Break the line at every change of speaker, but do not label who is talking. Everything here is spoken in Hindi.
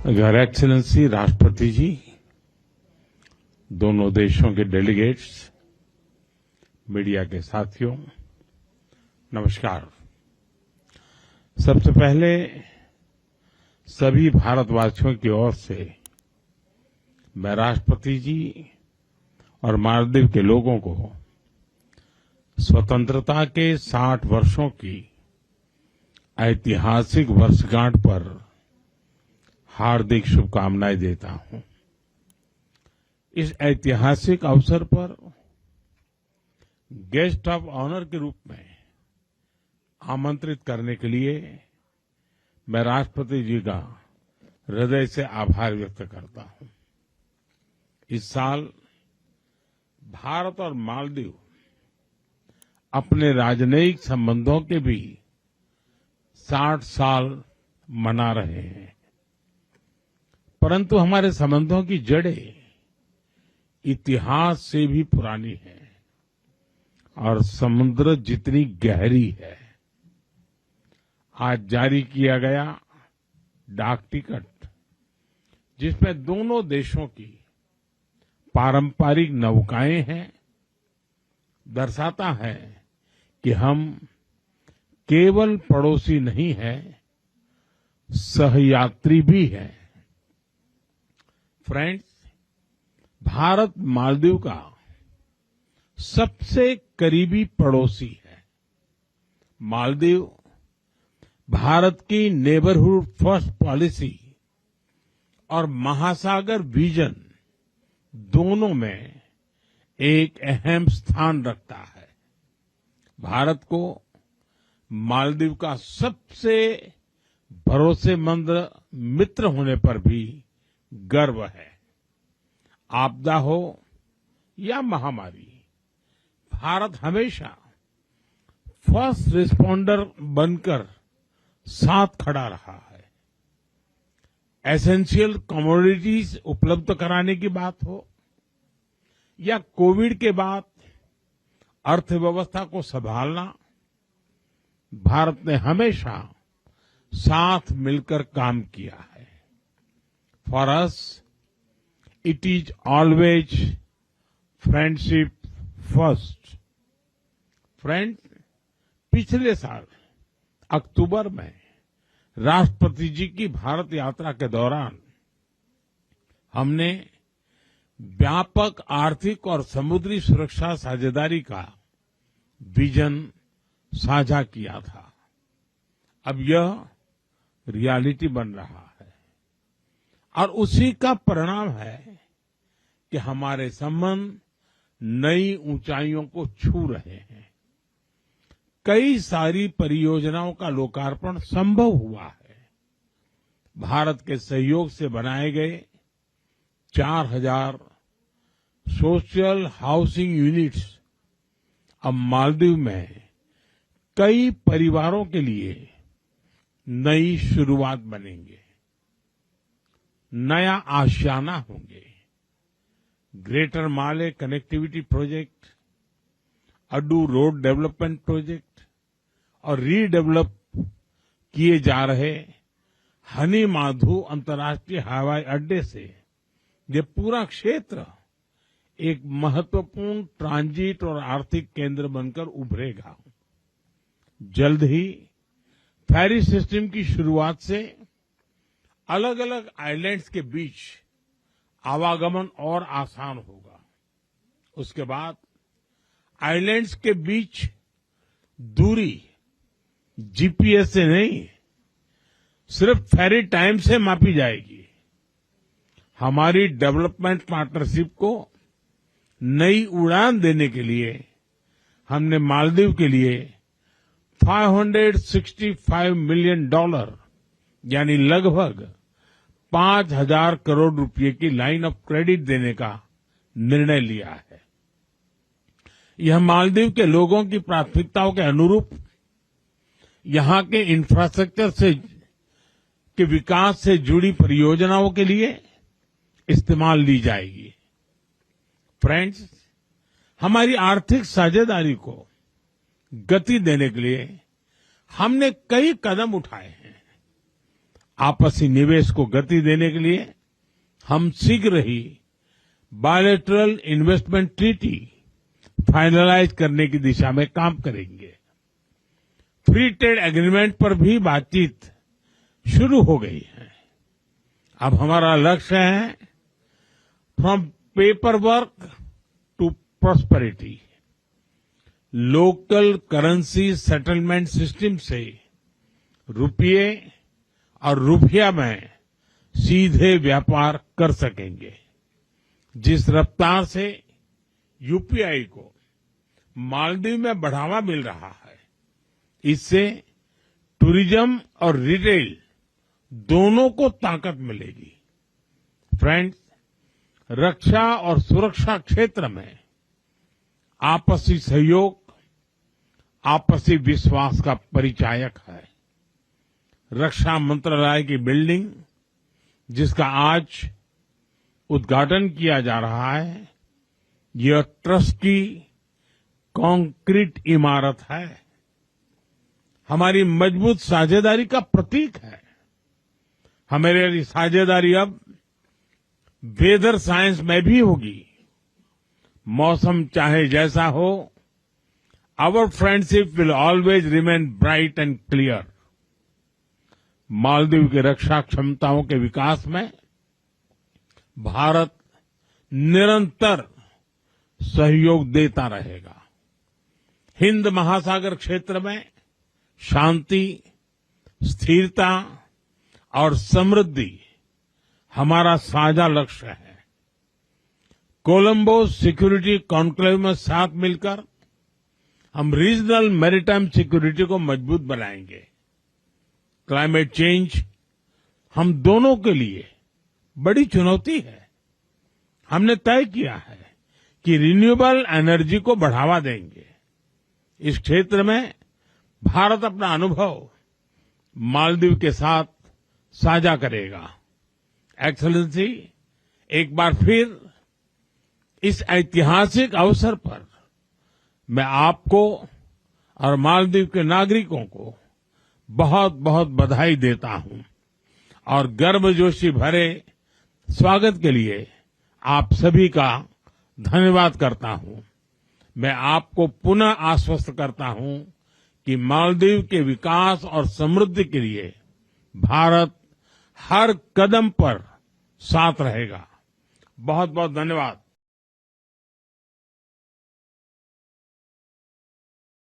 योर एक्सीलेंसी राष्ट्रपति जी, दोनों देशों के डेलीगेट्स, मीडिया के साथियों, नमस्कार। सबसे पहले सभी भारतवासियों की ओर से मैं राष्ट्रपति जी और मालदीव के लोगों को स्वतंत्रता के 60 वर्षों की ऐतिहासिक वर्षगांठ पर हार्दिक शुभकामनाएं देता हूं। इस ऐतिहासिक अवसर पर गेस्ट ऑफ ऑनर के रूप में आमंत्रित करने के लिए मैं राष्ट्रपति जी का हृदय से आभार व्यक्त करता हूं। इस साल भारत और मालदीव अपने राजनयिक संबंधों के भी 60 साल मना रहे हैं, परंतु हमारे संबंधों की जड़ें इतिहास से भी पुरानी है और समुद्र जितनी गहरी है। आज जारी किया गया डाक टिकट, जिसमें दोनों देशों की पारंपरिक नौकाएं हैं, दर्शाता है कि हम केवल पड़ोसी नहीं हैं, सहयात्री भी हैं। फ्रेंड्स, भारत मालदीव का सबसे करीबी पड़ोसी है। मालदीव भारत की नेबरहुड फर्स्ट पॉलिसी और महासागर विजन दोनों में एक अहम स्थान रखता है। भारत को मालदीव का सबसे भरोसेमंद मित्र होने पर भी गर्व है। आपदा हो या महामारी, भारत हमेशा फर्स्ट रिस्पॉन्डर बनकर साथ खड़ा रहा है। एसेंशियल कमोडिटीज उपलब्ध कराने की बात हो या कोविड के बाद अर्थव्यवस्था को संभालना, भारत ने हमेशा साथ मिलकर काम किया है। For us it is always friendship first. Friend, पिछले साल अक्टूबर में राष्ट्रपति जी की भारत यात्रा के दौरान हमने व्यापक आर्थिक और समुद्री सुरक्षा साझेदारी का विजन साझा किया था। अब यह रियलिटी बन रहा है और उसी का परिणाम है कि हमारे संबंध नई ऊंचाइयों को छू रहे हैं। कई सारी परियोजनाओं का लोकार्पण संभव हुआ है। भारत के सहयोग से बनाए गए 4000 सोशल हाउसिंग यूनिट्स अब मालदीव में कई परिवारों के लिए नई शुरुआत बनेंगे, नया आशियाना होंगे। Greater Male connectivity project, Addu road development project और रीडेवलप किए जा रहे हनी माधु अंतर्राष्ट्रीय हवाई अड्डे से ये पूरा क्षेत्र एक महत्वपूर्ण ट्रांजिट और आर्थिक केंद्र बनकर उभरेगा। जल्द ही फेरी सिस्टम की शुरुआत से अलग अलग आइलैंड्स के बीच आवागमन और आसान होगा। उसके बाद आइलैंड्स के बीच दूरी जीपीएस से नहीं, सिर्फ फेरी टाइम से मापी जाएगी। हमारी डेवलपमेंट पार्टनरशिप को नई उड़ान देने के लिए हमने मालदीव के लिए $565 मिलियन यानी लगभग 5,000 करोड़ रुपए की लाइन ऑफ क्रेडिट देने का निर्णय लिया है। यह मालदीव के लोगों की प्राथमिकताओं के अनुरूप यहां के इंफ्रास्ट्रक्चर से के विकास से जुड़ी परियोजनाओं के लिए इस्तेमाल ली जाएगी। फ्रेंड्स, हमारी आर्थिक साझेदारी को गति देने के लिए हमने कई कदम उठाए हैं। आपसी निवेश को गति देने के लिए हम शीघ्र ही बायलैटरल इन्वेस्टमेंट ट्रीटी फाइनलाइज करने की दिशा में काम करेंगे। फ्री ट्रेड एग्रीमेंट पर भी बातचीत शुरू हो गई है। अब हमारा लक्ष्य है from paper work to prosperity. Local currency settlement system से रुपये और रुपया में सीधे व्यापार कर सकेंगे। जिस रफ्तार से यूपीआई को मालदीव में बढ़ावा मिल रहा है, इससे टूरिज्म और रिटेल दोनों को ताकत मिलेगी। फ्रेंड्स, रक्षा और सुरक्षा क्षेत्र में आपसी सहयोग आपसी विश्वास का परिचायक है। रक्षा मंत्रालय की बिल्डिंग, जिसका आज उद्घाटन किया जा रहा है, यह ट्रस्ट की कंक्रीट इमारत है, हमारी मजबूत साझेदारी का प्रतीक है। हमारी साझेदारी अब वेदर साइंस में भी होगी। मौसम चाहे जैसा हो, our friendship will always remain bright and clear. Maldives की रक्षा क्षमताओं के विकास में भारत निरंतर सहयोग देता रहेगा। हिंद महासागर क्षेत्र में शांति, स्थिरता और समृद्धि हमारा साझा लक्ष्य है। कोलंबो सिक्योरिटी कॉन्क्लेव में साथ मिलकर हम रीजनल मैरीटाइम सिक्योरिटी को मजबूत बनाएंगे। क्लाइमेट चेंज हम दोनों के लिए बड़ी चुनौती है। हमने तय किया है कि रिन्यूएबल एनर्जी को बढ़ावा देंगे। इस क्षेत्र में भारत अपना अनुभव मालदीव के साथ साझा करेगा। एक्सेलेंसी, एक बार फिर इस ऐतिहासिक अवसर पर मैं आपको और मालदीव के नागरिकों को बहुत बहुत बधाई देता हूं और गर्मजोशी भरे स्वागत के लिए आप सभी का धन्यवाद करता हूं। मैं आपको पुनः आश्वस्त करता हूं कि मालदीव के विकास और समृद्धि के लिए भारत हर कदम पर साथ रहेगा। बहुत बहुत धन्यवाद।